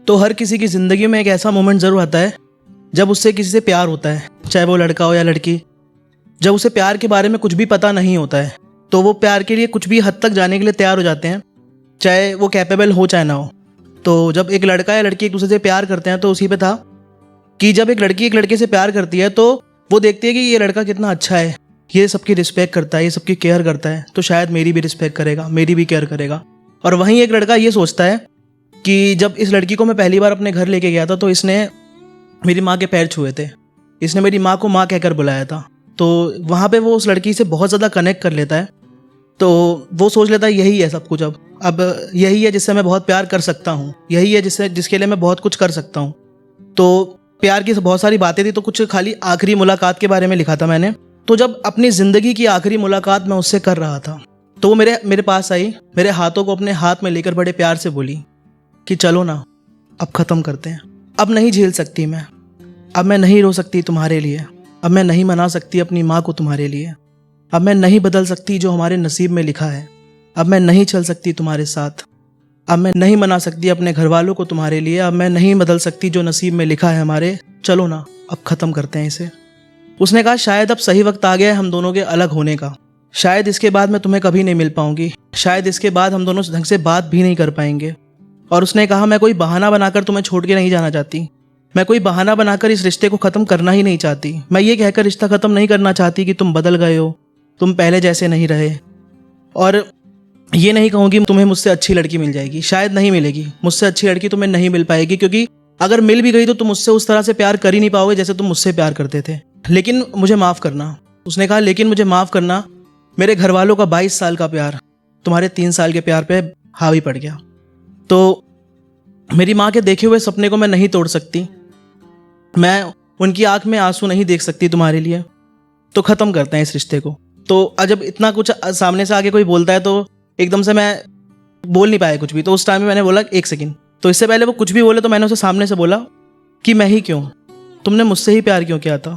तो हर किसी की ज़िंदगी में एक ऐसा मोमेंट ज़रूर आता है जब उससे किसी से प्यार होता है, चाहे वो लड़का हो या लड़की। जब उसे प्यार के बारे में कुछ भी पता नहीं होता है तो वो प्यार के लिए कुछ भी हद तक जाने के लिए तैयार हो जाते हैं, चाहे वो कैपेबल हो चाहे ना हो। तो जब एक लड़का या लड़की एक दूसरे से प्यार करते हैं तो उसी पे था कि जब एक लड़की एक लड़के से प्यार करती है तो वो देखती है कि ये लड़का कितना अच्छा है, ये सबकी रिस्पेक्ट करता है, ये सबकी केयर करता है, तो शायद मेरी भी रिस्पेक्ट करेगा, मेरी भी केयर करेगा। और वहीं एक लड़का ये सोचता है कि जब इस लड़की को मैं पहली बार अपने घर लेके गया था तो इसने मेरी माँ के पैर छुए थे, इसने मेरी माँ को माँ कहकर बुलाया था। तो वहाँ पे वो उस लड़की से बहुत ज़्यादा कनेक्ट कर लेता है। तो वो सोच लेता है यही है सब कुछ, अब यही है जिससे मैं बहुत प्यार कर सकता हूँ, यही है जिसके लिए मैं बहुत कुछ कर सकता हूँ। तो प्यार की बहुत सारी बातें थी, तो कुछ खाली आखिरी मुलाकात के बारे में लिखा था मैंने। तो जब अपनी ज़िंदगी की आखिरी मुलाकात मैं उससे कर रहा था तो वो मेरे पास आई, मेरे हाथों को अपने हाथ में लेकर बड़े प्यार से बोली कि चलो ना, अब ख़त्म करते हैं। अब नहीं झेल सकती मैं, अब मैं नहीं रो सकती तुम्हारे लिए, अब मैं नहीं मना सकती अपनी माँ को तुम्हारे लिए, अब मैं नहीं बदल सकती जो हमारे नसीब में लिखा है, अब मैं नहीं चल सकती तुम्हारे साथ, अब मैं नहीं मना सकती अपने घर वालों को तुम्हारे लिए, अब मैं नहीं बदल सकती जो नसीब में लिखा है हमारे, चलो ना अब ख़त्म करते हैं इसे। उसने कहा शायद अब सही वक्त आ गया है हम दोनों के अलग होने का, शायद इसके बाद मैं तुम्हें कभी नहीं मिल पाऊंगी, शायद इसके बाद हम दोनों ढंग से बात भी नहीं कर पाएंगे। और उसने कहा मैं कोई बहाना बनाकर तुम्हें छोड़ के नहीं जाना चाहती, मैं कोई बहाना बनाकर इस रिश्ते को ख़त्म करना ही नहीं चाहती, मैं ये कहकर रिश्ता ख़त्म नहीं करना चाहती कि तुम बदल गए हो, तुम पहले जैसे नहीं रहे। और ये नहीं कहूँगी तुम्हें मुझसे अच्छी लड़की मिल जाएगी, शायद नहीं मिलेगी, मुझसे अच्छी लड़की तुम्हें नहीं मिल पाएगी, क्योंकि अगर मिल भी गई तो तुम मुझसे उस तरह से प्यार कर ही नहीं पाओगे जैसे तुम मुझसे प्यार करते थे। लेकिन मुझे माफ़ करना, उसने कहा लेकिन मुझे माफ़ करना, मेरे घर वालों का 22 साल का प्यार तुम्हारे 3 साल के प्यार पे हावी पड़ गया। तो मेरी माँ के देखे हुए सपने को मैं नहीं तोड़ सकती, मैं उनकी आंख में आंसू नहीं देख सकती तुम्हारे लिए, तो ख़त्म करते हैं इस रिश्ते को। तो जब इतना कुछ सामने से आके कोई बोलता है तो एकदम से मैं बोल नहीं पाया कुछ भी। तो उस टाइम में मैंने बोला एक सेकंड। तो इससे पहले वो कुछ भी बोले तो मैंने उसे सामने से बोला कि मैं ही क्यों, तुमने मुझसे ही प्यार क्यों किया था,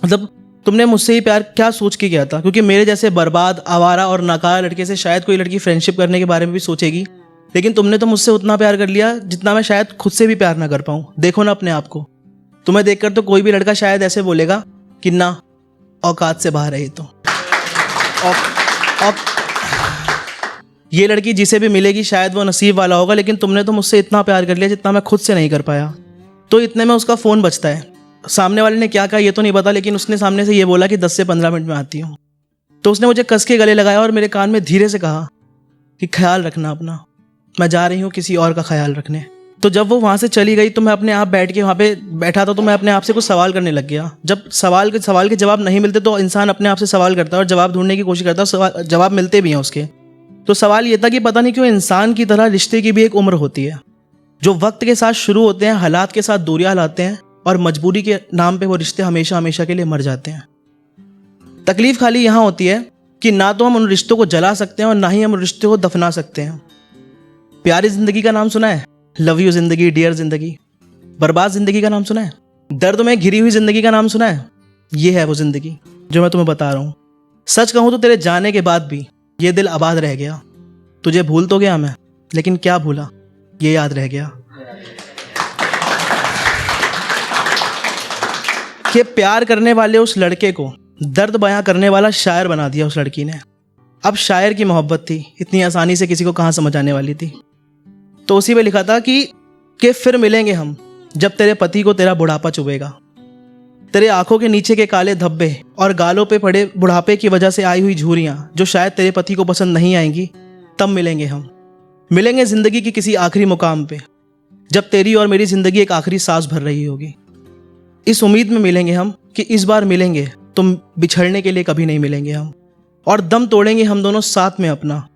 मतलब तुमने मुझसे ही प्यार क्या सोच के किया था, क्योंकि मेरे जैसे बर्बाद, आवारा और नाकारा लड़के से शायद कोई लड़की फ्रेंडशिप करने के बारे में भी सोचेगी, लेकिन तुमने तो मुझसे उतना प्यार कर लिया जितना मैं शायद खुद से भी प्यार ना कर पाऊँ। देखो ना अपने आप को, तुम्हें देखकर तो कोई भी लड़का शायद ऐसे बोलेगा कि ना, औकात से बाहर है तो। ये लड़की जिसे भी मिलेगी शायद वो नसीब वाला होगा, लेकिन तुमने तो मुझसे इतना प्यार कर लिया जितना मैं खुद से नहीं कर पाया। तो इतने में उसका फ़ोन बजता है। सामने वाले ने क्या कहा ये तो नहीं पता, लेकिन उसने सामने से ये बोला कि 10 से 15 मिनट में आती हूँ। तो उसने मुझे कस के गले लगाया और मेरे कान में धीरे से कहा कि ख्याल रखना अपना, मैं जा रही हूँ किसी और का ख्याल रखने। तो जब वो वहाँ से चली गई तो मैं अपने आप बैठ के वहाँ पे बैठा था, तो मैं अपने आप से कुछ सवाल करने लग गया। जब सवाल के जवाब नहीं मिलते तो इंसान अपने आप से सवाल करता है और जवाब ढूंढने की कोशिश करता है, जवाब मिलते भी हैं उसके। तो सवाल ये था कि पता नहीं क्यों इंसान की तरह रिश्ते की भी एक उम्र होती है, जो वक्त के साथ शुरू होते हैं, हालात के साथ दूरियां लाते हैं और मजबूरी के नाम पे वो रिश्ते हमेशा हमेशा के लिए मर जाते हैं। तकलीफ खाली यहाँ होती है कि ना तो हम उन रिश्तों को जला सकते हैं और ना ही हम उन रिश्तों को दफना सकते हैं। प्यारी जिंदगी का नाम सुना है? लव यू जिंदगी, डियर जिंदगी। बर्बाद जिंदगी का नाम सुना है? दर्द में घिरी हुई जिंदगी का नाम सुना है? ये है वो जिंदगी जो मैं तुम्हें बता रहा हूँ। सच कहूँ तो तेरे जाने के बाद भी ये दिल आबाद रह गया। तुझे भूल तो गया मैं, लेकिन क्या भूला, ये याद रह गया कि प्यार करने वाले उस लड़के को दर्द बयां करने वाला शायर बना दिया उस लड़की ने। अब शायर की मोहब्बत थी, इतनी आसानी से किसी को कहाँ समझ आने वाली थी। तो उसी में लिखा था कि फिर मिलेंगे हम जब तेरे पति को तेरा बुढ़ापा चुभेगा, तेरे आंखों के नीचे के काले धब्बे और गालों पे पड़े बुढ़ापे की वजह से आई हुई झुर्रियां जो शायद तेरे पति को पसंद नहीं आएंगी, तब मिलेंगे हम। मिलेंगे जिंदगी की किसी आखिरी मुकाम पे, जब तेरी और मेरी जिंदगी एक आखिरी सांस भर रही होगी। इस उम्मीद में मिलेंगे हम कि इस बार मिलेंगे, तुम बिछड़ने के लिए कभी नहीं मिलेंगे हम, और दम तोड़ेंगे हम दोनों साथ में अपना,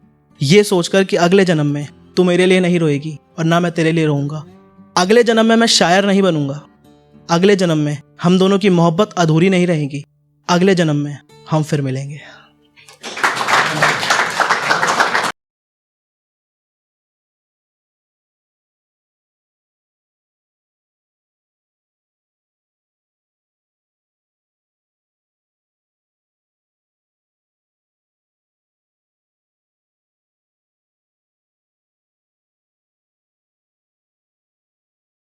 ये सोचकर कि अगले जन्म में तू मेरे लिए नहीं रोएगी और ना मैं तेरे लिए रोऊंगा। अगले जन्म में मैं शायर नहीं बनूंगा, अगले जन्म में हम दोनों की मोहब्बत अधूरी नहीं रहेगी, अगले जन्म में हम फिर मिलेंगे।